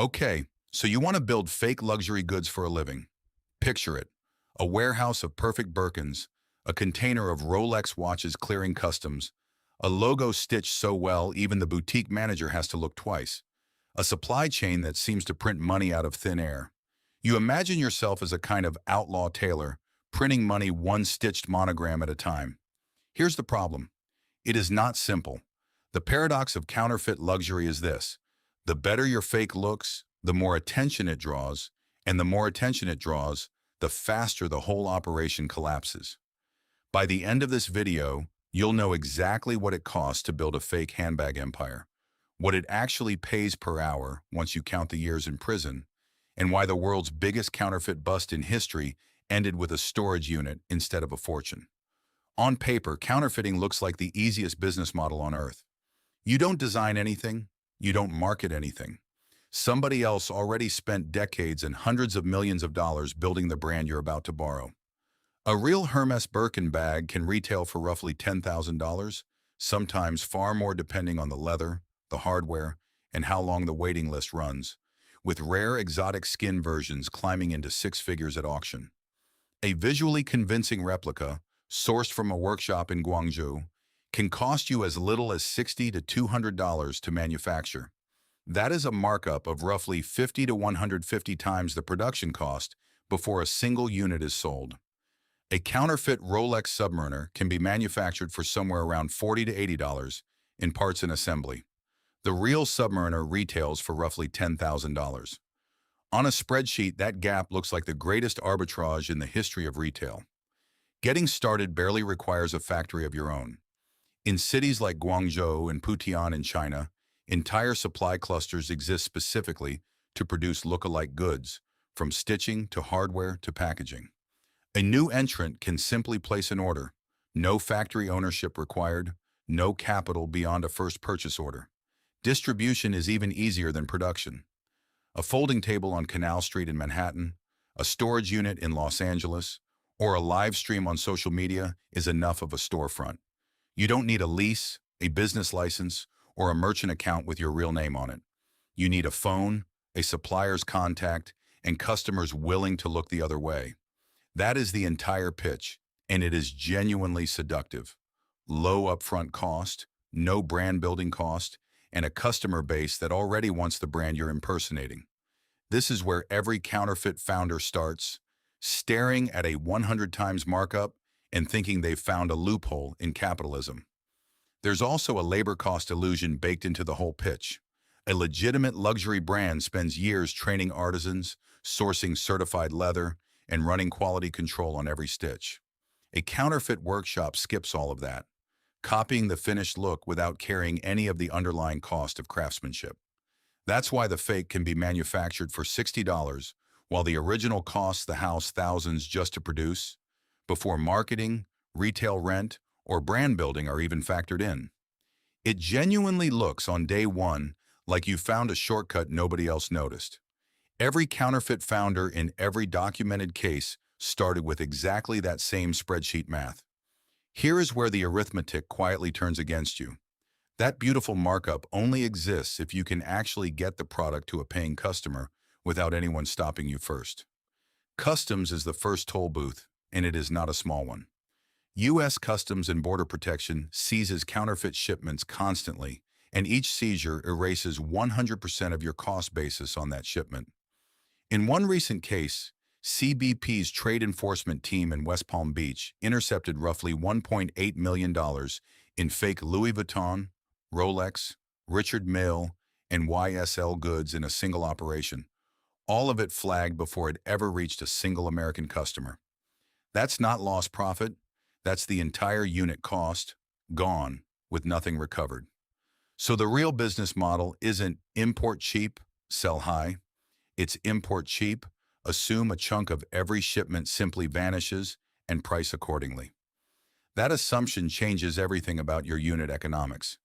Okay, so you want to build fake luxury goods for a living. Picture it. A warehouse of perfect Birkins, a container of Rolex watches clearing customs, a logo stitched so well even the boutique manager has to look twice, a supply chain that seems to print money out of thin air. You imagine yourself as a kind of outlaw tailor, printing money one stitched monogram at a time. Here's the problem. It is not simple. The paradox of counterfeit luxury is this. The better your fake looks, the more attention it draws, and the more attention it draws, the faster the whole operation collapses. By the end of this video, you'll know exactly what it costs to build a fake handbag empire, what it actually pays per hour once you count the years in prison, and why the world's biggest counterfeit bust in history ended with a storage unit instead of a fortune. On paper, counterfeiting looks like the easiest business model on earth. You don't design anything, you don't market anything. Somebody else already spent decades and hundreds of millions of dollars building the brand you're about to borrow. A real Hermes Birkin bag can retail for roughly $10,000, sometimes far more depending on the leather, the hardware, and how long the waiting list runs, with rare exotic skin versions climbing into six figures at auction. A visually convincing replica, sourced from a workshop in Guangzhou, can cost you as little as $60 to $200 to manufacture. That is a markup of roughly 50 to 150 times the production cost before a single unit is sold. A counterfeit Rolex Submariner can be manufactured for somewhere around $40 to $80 in parts and assembly. The real Submariner retails for roughly $10,000. On a spreadsheet, that gap looks like the greatest arbitrage in the history of retail. Getting started barely requires a factory of your own. In cities like Guangzhou and Putian in China, entire supply clusters exist specifically to produce look-alike goods, from stitching to hardware to packaging. A new entrant can simply place an order, no factory ownership required, no capital beyond a first purchase order. Distribution is even easier than production. A folding table on Canal Street in Manhattan, a storage unit in Los Angeles, or a live stream on social media is enough of a storefront. You don't need a lease, a business license, or a merchant account with your real name on it. You need a phone, a supplier's contact, and customers willing to look the other way. That is the entire pitch, and it is genuinely seductive. Low upfront cost, no brand building cost, and a customer base that already wants the brand you're impersonating. This is where every counterfeit founder starts, staring at a 100 times markup and thinking they've found a loophole in capitalism. There's also a labor cost illusion baked into the whole pitch. A legitimate luxury brand spends years training artisans, sourcing certified leather, and running quality control on every stitch. A counterfeit workshop skips all of that, copying the finished look without carrying any of the underlying cost of craftsmanship. That's why the fake can be manufactured for $60, while the original costs the house thousands just to produce, before marketing, retail rent, or brand building are even factored in. It genuinely looks on day one like you found a shortcut nobody else noticed. Every counterfeit founder in every documented case started with exactly that same spreadsheet math. Here is where the arithmetic quietly turns against you. That beautiful markup only exists if you can actually get the product to a paying customer without anyone stopping you first. Customs is the first toll booth, and it is not a small one. U.S. Customs and Border Protection seizes counterfeit shipments constantly, and each seizure erases 100% of your cost basis on that shipment. In one recent case, CBP's trade enforcement team in West Palm Beach intercepted roughly $1.8 million in fake Louis Vuitton, Rolex, Richard Mille, and YSL goods in a single operation, all of it flagged before it ever reached a single American customer. That's not lost profit, that's the entire unit cost, gone, with nothing recovered. So the real business model isn't import cheap, sell high. It's import cheap, assume a chunk of every shipment simply vanishes, and price accordingly. That assumption changes everything about your unit economics.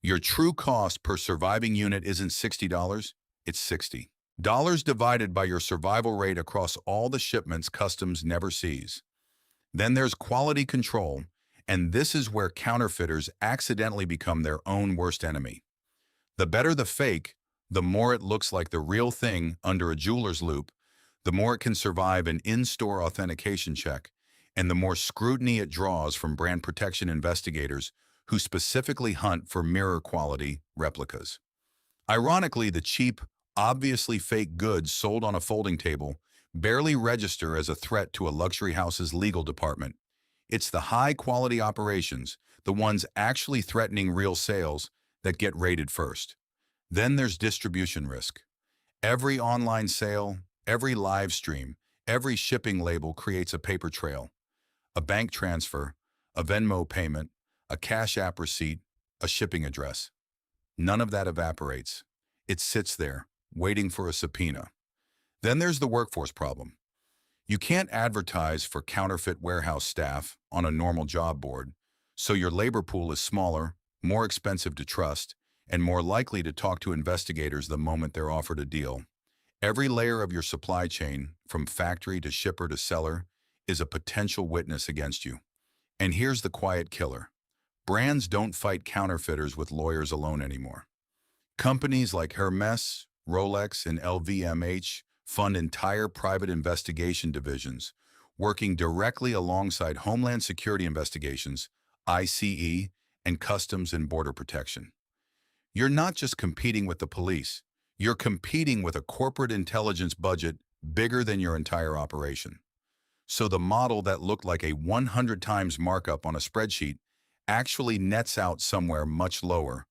Your true cost per surviving unit isn't $60, it's $60 divided by your survival rate across all the shipments customs never sees. Then there's quality control, and this is where counterfeiters accidentally become their own worst enemy. The better the fake, The more it looks like the real thing under a jeweler's loupe, the more it can survive an in-store authentication check, and the more scrutiny it draws from brand protection investigators who specifically hunt for mirror-quality replicas. Ironically, the cheap, obviously fake goods sold on a folding table barely register as a threat to a luxury house's legal department. It's the high-quality operations, the ones actually threatening real sales, that get raided first. Then there's distribution risk. Every online sale, every live stream, every shipping label creates a paper trail. A bank transfer, a Venmo payment, a Cash App receipt, a shipping address. None of that evaporates. It sits there, waiting for a subpoena. Then there's the workforce problem. You can't advertise for counterfeit warehouse staff on a normal job board, so your labor pool is smaller, more expensive to trust, and more likely to talk to investigators the moment they're offered a deal. Every layer of your supply chain, from factory to shipper to seller, is a potential witness against you. And here's the quiet killer. Brands don't fight counterfeiters with lawyers alone anymore. Companies like Hermes, Rolex, and LVMH fund entire private investigation divisions, working directly alongside Homeland Security Investigations, ICE, and Customs and Border Protection. You're not just competing with the police, you're competing with a corporate intelligence budget bigger than your entire operation. So the model that looked like a 100 times markup on a spreadsheet actually nets out somewhere much lower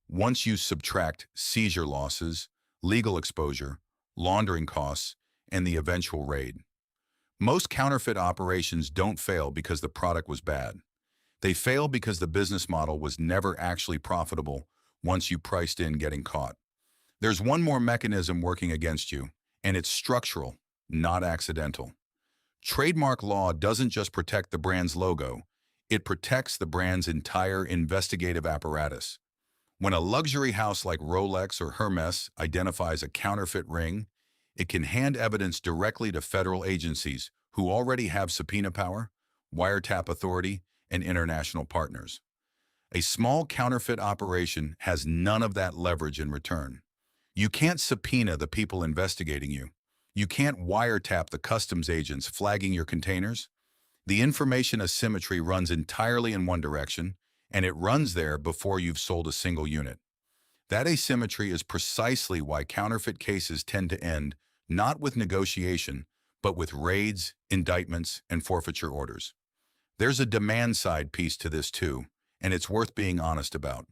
once you subtract seizure losses, legal exposure, laundering costs, and the eventual raid. Most counterfeit operations don't fail because the product was bad. They fail because the business model was never actually profitable once you priced in getting caught. There's one more mechanism working against you, and it's structural, not accidental. Trademark law doesn't just protect the brand's logo, it protects the brand's entire investigative apparatus. When a luxury house like Rolex or Hermes identifies a counterfeit ring, it can hand evidence directly to federal agencies who already have subpoena power, wiretap authority, and international partners. A small counterfeit operation has none of that leverage in return. You can't subpoena the people investigating you. You can't wiretap the customs agents flagging your containers. The information asymmetry runs entirely in one direction, and it runs there before you've sold a single unit. That asymmetry is precisely why counterfeit cases tend to end not with negotiation, but with raids, indictments, and forfeiture orders. There's a demand-side piece to this too, and it's worth being honest about.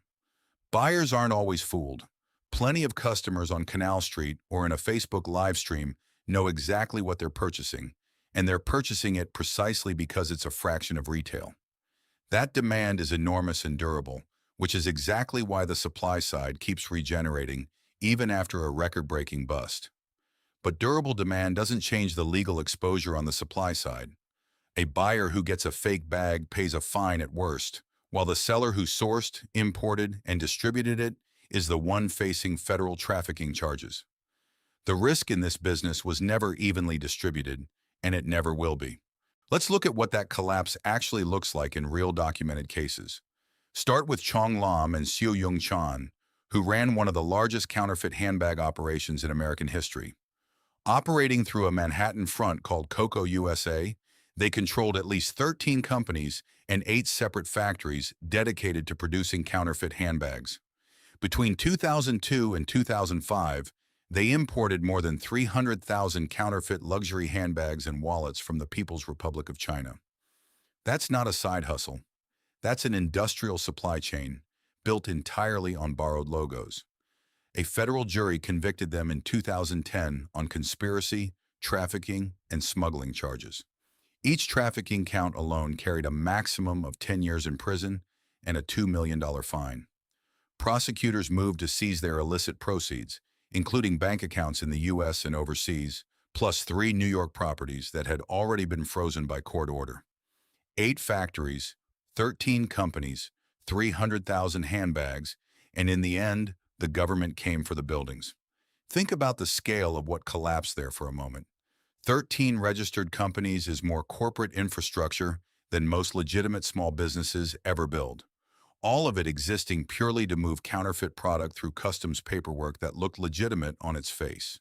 Buyers aren't always fooled. Plenty of customers on Canal Street or in a Facebook live stream know exactly what they're purchasing, and they're purchasing it precisely because it's a fraction of retail. That demand is enormous and durable, which is exactly why the supply side keeps regenerating even after a record-breaking bust. But durable demand doesn't change the legal exposure on the supply side. A buyer who gets a fake bag pays a fine at worst, while the seller who sourced, imported, and distributed it is the one facing federal trafficking charges. The risk in this business was never evenly distributed, and it never will be. Let's look at what that collapse actually looks like in real documented cases. Start with Chong and Seoyoung Chan, who ran one of the largest counterfeit handbag operations in American history. Operating through a Manhattan front called Coco USA, they controlled at least 13 companies and 8 separate factories dedicated to producing counterfeit handbags. Between 2002 and 2005, they imported more than 300,000 counterfeit luxury handbags and wallets from the People's Republic of China. That's not a side hustle. That's an industrial supply chain built entirely on borrowed logos. A federal jury convicted them in 2010 on conspiracy, trafficking, and smuggling charges. Each trafficking count alone carried a maximum of 10 years in prison and a $2 million fine. Prosecutors moved to seize their illicit proceeds, including bank accounts in the U.S. and overseas, plus 3 New York properties that had already been frozen by court order. 8 factories, 13 companies, 300,000 handbags, and in the end, the government came for the buildings. Think about the scale of what collapsed there for a moment. 13 registered companies is more corporate infrastructure than most legitimate small businesses ever build. all of it existing purely to move counterfeit product through customs paperwork that looked legitimate on its face.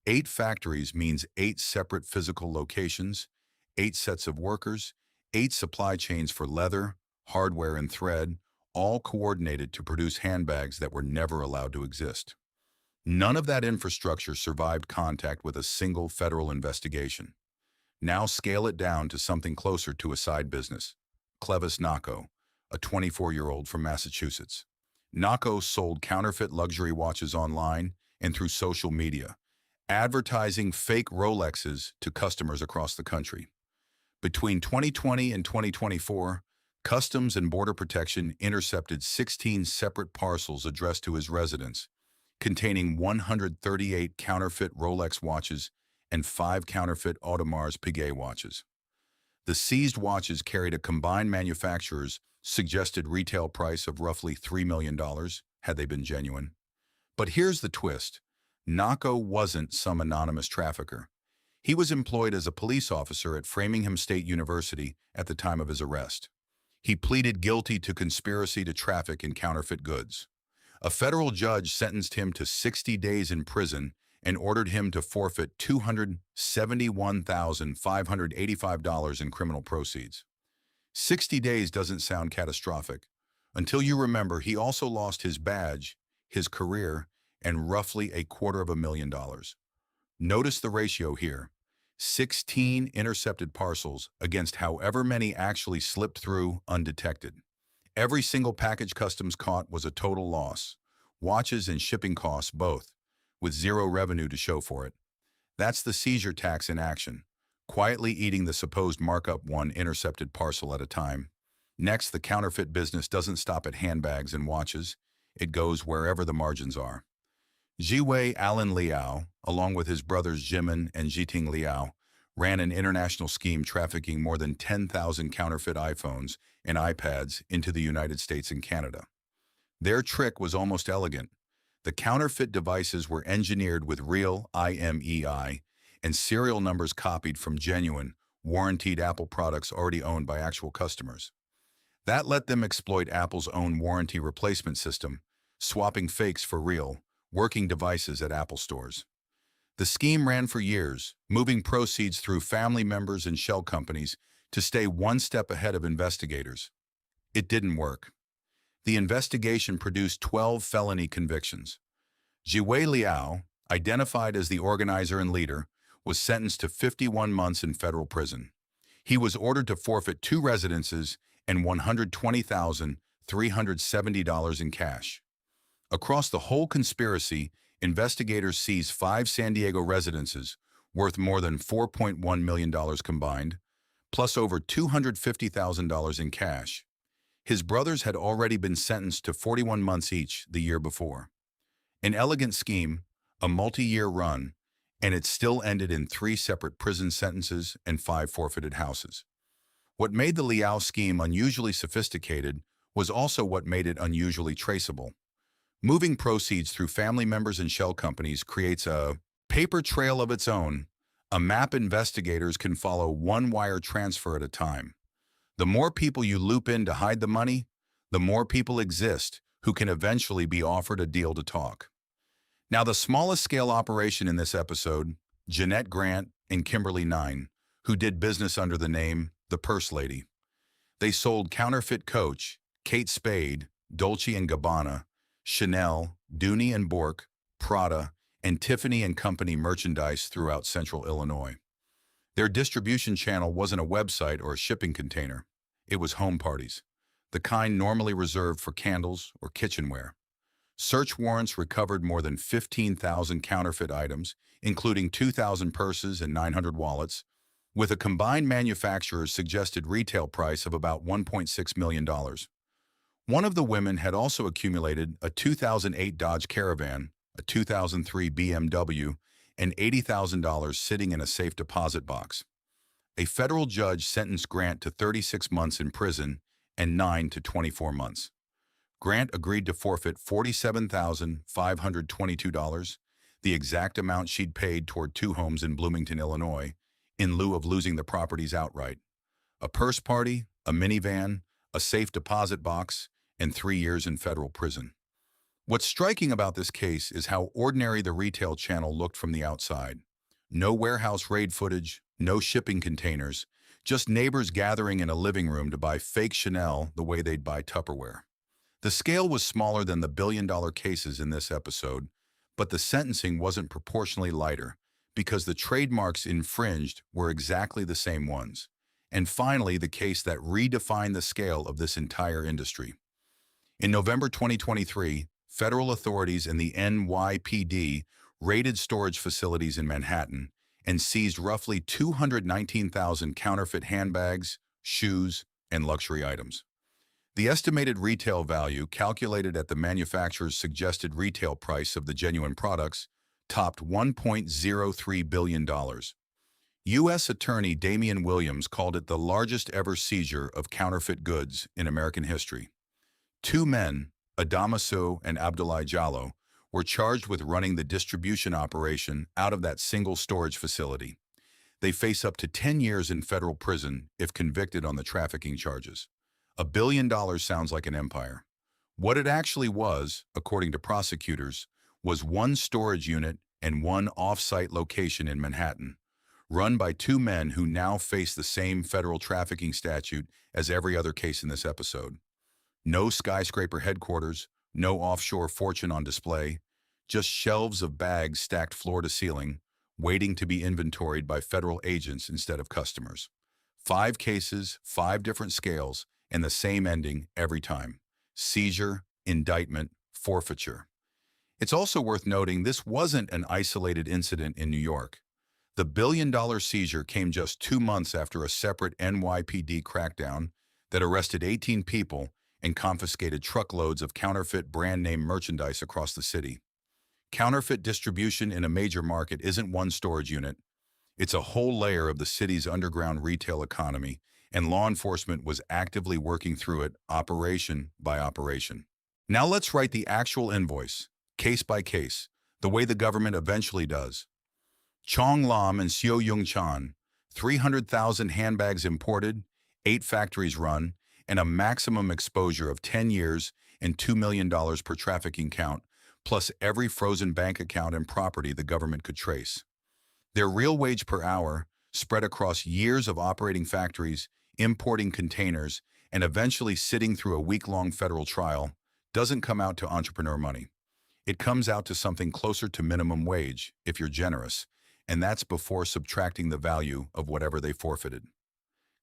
8 factories means 8 separate physical locations, 8 sets of workers, 8 supply chains for leather, hardware, and thread, all coordinated to produce handbags that were never allowed to exist. None of that infrastructure survived contact with a single federal investigation. Now scale it down to something closer to a side business. Clevis Nako, a 24-year-old from Massachusetts. Nako sold counterfeit luxury watches online and through social media, advertising fake Rolexes to customers across the country. Between 2020 and 2024, Customs and Border Protection intercepted 16 separate parcels addressed to his residence, containing 138 counterfeit Rolex watches and 5 counterfeit Audemars Piguet watches. The seized watches carried a combined manufacturer's suggested retail price of roughly $3 million, had they been genuine. But here's the twist. Nako wasn't some anonymous trafficker. He was employed as a police officer at Framingham State University at the time of his arrest. He pleaded guilty to conspiracy to traffic in counterfeit goods. A federal judge sentenced him to 60 days in prison and ordered him to forfeit $271,585 in criminal proceeds. 60 days doesn't sound catastrophic, until you remember he also lost his badge, his career, and roughly $250,000. Notice the ratio here. 16 intercepted parcels against however many actually slipped through undetected. Every single package customs caught was a total loss, watches and shipping costs both, with zero revenue to show for it. That's the seizure tax in action, quietly eating the supposed markup one intercepted parcel at a time. Next, the counterfeit business doesn't stop at handbags and watches. It goes wherever the margins are. Jiwei Alan Liao, along with his brothers Jimin and Jiting Liao, ran an international scheme trafficking more than 10,000 counterfeit iPhones and iPads into the United States and Canada. Their trick was almost elegant. The counterfeit devices were engineered with real IMEI and serial numbers copied from genuine, warranted Apple products already owned by actual customers. That let them exploit Apple's own warranty replacement system, swapping fakes for real, working devices at Apple stores. The scheme ran for years, moving proceeds through family members and shell companies to stay one step ahead of investigators. It didn't work. The investigation produced 12 felony convictions. Jiwei Liao, identified as the organizer and leader, was sentenced to 51 months in federal prison. He was ordered to forfeit 2 residences and $120,370 in cash. Across the whole conspiracy, investigators seized 5 San Diego residences, worth more than $4.1 million combined, plus over $250,000 in cash. His brothers had already been sentenced to 41 months each the year before. An elegant scheme, a multi-year run, and it still ended in 3 separate prison sentences and 5 forfeited houses. What made the Liao scheme unusually sophisticated was also what made it unusually traceable. Moving proceeds through family members and shell companies creates a paper trail of its own, a map investigators can follow one wire transfer at a time. The more people you loop in to hide the money, the more people exist who can eventually be offered a deal to talk. Now, the smallest scale operation in this episode, Jeanette Grant and Kimberly Nine, who did business under the name The Purse Lady. They sold counterfeit Coach, Kate Spade, Dolce & Gabbana, Chanel, Dooney & Bourke, Prada, and Tiffany & Company merchandise throughout central Illinois. Their distribution channel wasn't a website or a shipping container. It was home parties, the kind normally reserved for candles or kitchenware. Search warrants recovered more than 15,000 counterfeit items, including 2,000 purses and 900 wallets, with a combined manufacturer's suggested retail price of about $1.6 million. One of the women had also accumulated a 2008 Dodge Caravan, a 2003 BMW, and $80,000 sitting in a safe deposit box. A federal judge sentenced Grant to 36 months in prison and 9 to 24 months. Grant agreed to forfeit $47,522, the exact amount she'd paid toward 2 homes in Bloomington, Illinois, in lieu of losing the properties outright. A purse party, a minivan, a safe deposit box, and 3 years in federal prison. What's striking about this case is how ordinary the retail channel looked from the outside. No warehouse raid footage, no shipping containers, just neighbors gathering in a living room to buy fake Chanel the way they'd buy Tupperware. The scale was smaller than the billion-dollar cases in this episode, but the sentencing wasn't proportionally lighter because the trademarks infringed were exactly the same ones. And finally, the case that redefined the scale of this entire industry. In November 2023, federal authorities and the NYPD raided storage facilities in Manhattan and seized roughly 219,000 counterfeit handbags, shoes, and luxury items. The estimated retail value, calculated at the manufacturer's suggested retail price of the genuine products, topped $1.03 billion. U.S. Attorney Damian Williams called it the largest ever seizure of counterfeit goods in American history. Two men, Sow and Sow Jalloh, were charged with running the distribution operation out of that single storage facility. They face up to 10 years in federal prison if convicted on the trafficking charges. $1 billion sounds like an empire. What it actually was, according to prosecutors, was one storage unit and one off-site location in Manhattan, run by two men who now face the same federal trafficking statute as every other case in this episode. No skyscraper headquarters, no offshore fortune on display, just shelves of bags stacked floor to ceiling, waiting to be inventoried by federal agents instead of customers. 5 cases, 5 different scales, and the same ending every time: seizure, indictment, forfeiture. It's also worth noting this wasn't an isolated incident in New York. The billion-dollar seizure came just 2 months after a separate NYPD crackdown that arrested 18 people and confiscated truckloads of counterfeit brand-name merchandise across the city. Counterfeit distribution in a major market isn't one storage unit. It's a whole layer of the city's underground retail economy, and law enforcement was actively working through it operation by operation. Now let's write the actual invoice, case by case, the way the government eventually does. Chong Lam and Sow Jalloh, 300,000 handbags imported, 8 factories run, and a maximum exposure of 10 years and $2 million per trafficking count, plus every frozen bank account and property the government could trace. Their real wage per hour, spread across years of operating factories, importing containers, and eventually sitting through a week-long federal trial, doesn't come out to entrepreneur money. It comes out to something closer to minimum wage, if you're generous, and that's before subtracting the value of whatever they forfeited.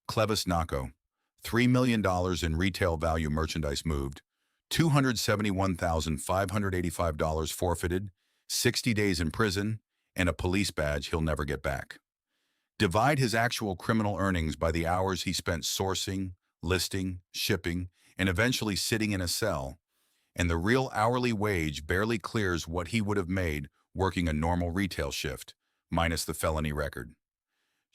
Clevis Naco, $3 million in retail value merchandise moved, $271,585 forfeited, 60 days in prison, and a police badge he'll never get back. Divide his actual criminal earnings by the hours he spent sourcing, listing, shipping, and eventually sitting in a cell, and the real hourly wage barely clears what he would have made working a normal retail shift, minus the felony record.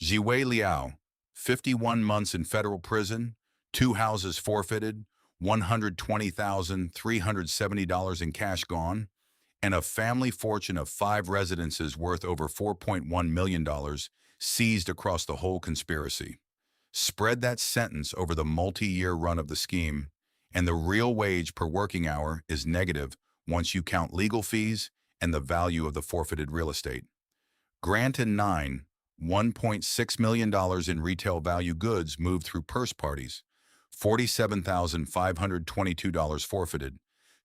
Liao, 51 months in federal prison, 2 houses forfeited, $120,370 in cash gone, and a family fortune of 5 residences worth over $4.1 million seized across the whole conspiracy. Spread that sentence over the multi-year run of the scheme, and the real wage per working hour is negative once you count legal fees and the value of the forfeited real estate. Grant and 9, $1.6 million in retail value goods moved through purse parties, $47,522 forfeited,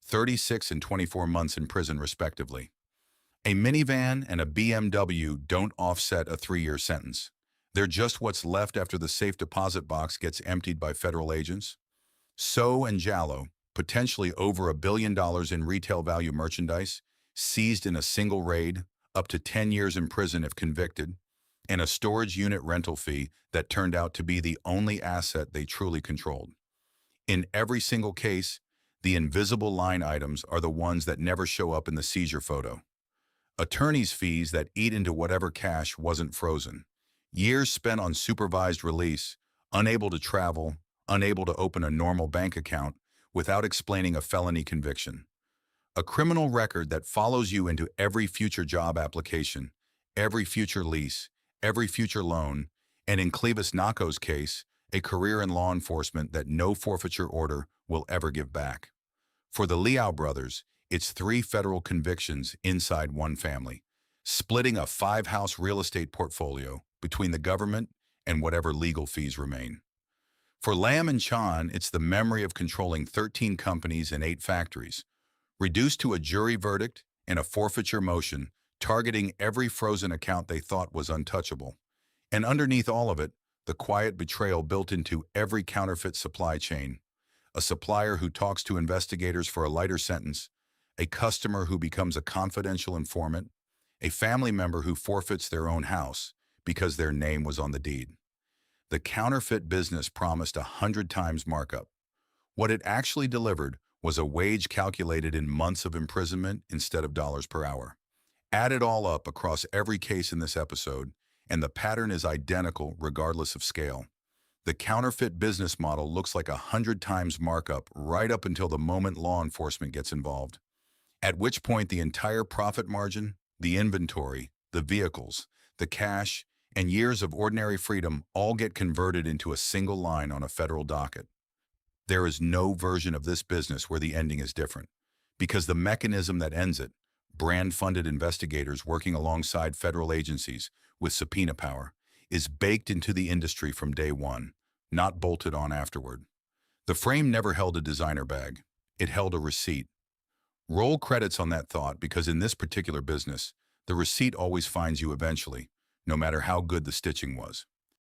36 and 24 months in prison respectively. A minivan and a BMW don't offset a 3-year sentence. They're just what's left after the safe deposit box gets emptied by federal agents. Sow and Jalloh, potentially over $1 billion in retail value merchandise, seized in a single raid, up to 10 years in prison if convicted, and a storage unit rental fee that turned out to be the only asset they truly controlled. In every single case, the invisible line items are the ones that never show up in the seizure photo. Attorney's fees that eat into whatever cash wasn't frozen. Years spent on supervised release, unable to travel, unable to open a normal bank account without explaining a felony conviction. A criminal record that follows you into every future job application, every future lease, every future loan, and in Clevis Naco's case, a career in law enforcement that no forfeiture order will ever give back. For the Liao brothers, it's 3 federal convictions inside one family, splitting a 5-house real estate portfolio between the government and whatever legal fees remain. For Lam and Chong, it's the memory of controlling 13 companies and 8 factories, reduced to a jury verdict and a forfeiture motion targeting every frozen account they thought was untouchable. And underneath all of it, the quiet betrayal built into every counterfeit supply chain. A supplier who talks to investigators for a lighter sentence, a customer who becomes a confidential informant, a family member who forfeits their own house because their name was on the deed. The counterfeit business promised 100 times markup. What it actually delivered was a wage calculated in months of imprisonment instead of dollars per hour. Add it all up across every case in this episode, and the pattern is identical regardless of scale. The counterfeit business model looks like 100 times markup right up until the moment law enforcement gets involved, at which point the entire profit margin, the inventory, the vehicles, the cash, and years of ordinary freedom all get converted into a single line on a federal docket. There is no version of this business where the ending is different, because the mechanism that ends it, brand-funded investigators working alongside federal agencies with subpoena power, is baked into the industry from day one, not bolted on afterward. The frame never held a designer bag. It held a receipt. Roll credits on that thought, because in this particular business, the receipt always finds you eventually, no matter how good the stitching was.